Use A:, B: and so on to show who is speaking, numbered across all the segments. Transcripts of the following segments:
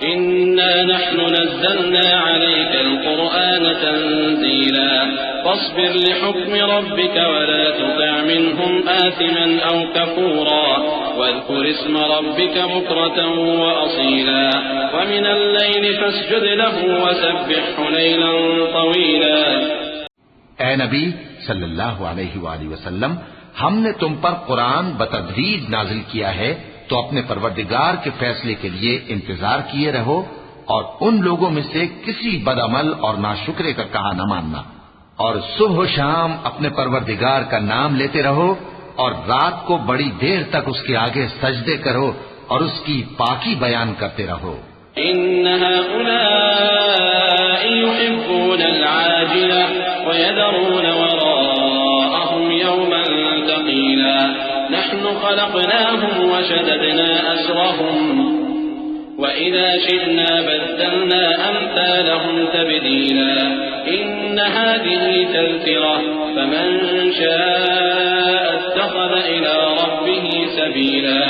A: إنا نحن نزلنا عليك القرآن تنزيلا فاصبر لحكم ربك ولا تطع منهم آثما أو كفورا واذكر اسم ربك بكرة وأصيلا ومن الليل فاسجد له وسبحه ليلا طويلا۔
B: اے نبی صلی اللہ علیہ وآلہ وسلم، ہم نے تم پر قرآن بتدریج نازل کیا ہے، تو اپنے پروردگار کے فیصلے کے لیے انتظار کیے رہو، اور ان لوگوں میں سے کسی بدعمل اور ناشکرے کا کہا نہ ماننا، اور صبح و شام اپنے پروردگار کا نام لیتے رہو، اور رات کو بڑی دیر تک اس کے آگے سجدے کرو اور اس کی پاکی بیان کرتے رہو۔
A: إن هؤلاء يحبون العاجلة ويذرون وراءهم يوما ثقيلا نحن خلقناهم وشددنا أسرهم وإذا شئنا بدلنا أمثالهم تبديلا إن هذه تذكرة فمن شاء اتخذ إلى ربه سبيلا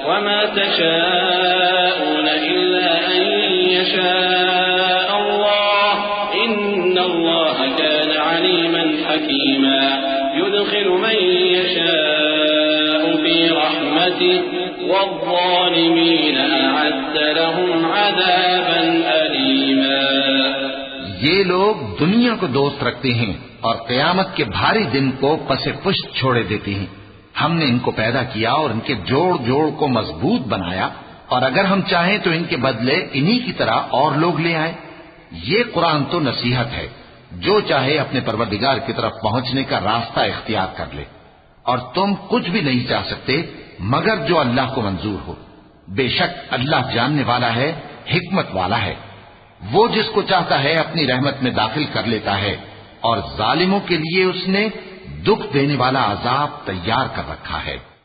A: وما تشاءون إلا أن يشاء الله إن الله كان عليما حكيما يدخل من يشاء في رحمته والظالمين أعد لهم عذابا أليما۔
B: یہ لوگ دنیا کو دوست رکھتے ہیں اور قیامت کے بھاری دن کو پس پشت چھوڑے دیتے ہیں۔ ہم نے ان کو پیدا کیا اور ان کے جوڑ جوڑ کو مضبوط بنایا، اور اگر ہم چاہیں تو ان کے بدلے انہی کی طرح اور لوگ لے آئیں۔ یہ قرآن تو نصیحت ہے، جو چاہے اپنے پروردگار کی طرف پہنچنے کا راستہ اختیار کر لے، اور تم کچھ بھی نہیں چاہ سکتے مگر جو اللہ کو منظور ہو۔ بے شک اللہ جاننے والا ہے، حکمت والا ہے۔ وہ جس کو چاہتا ہے اپنی رحمت میں داخل کر لیتا ہے، اور ظالموں کے لیے اس نے دکھ دینے والا عذاب تیار کر رکھا ہے۔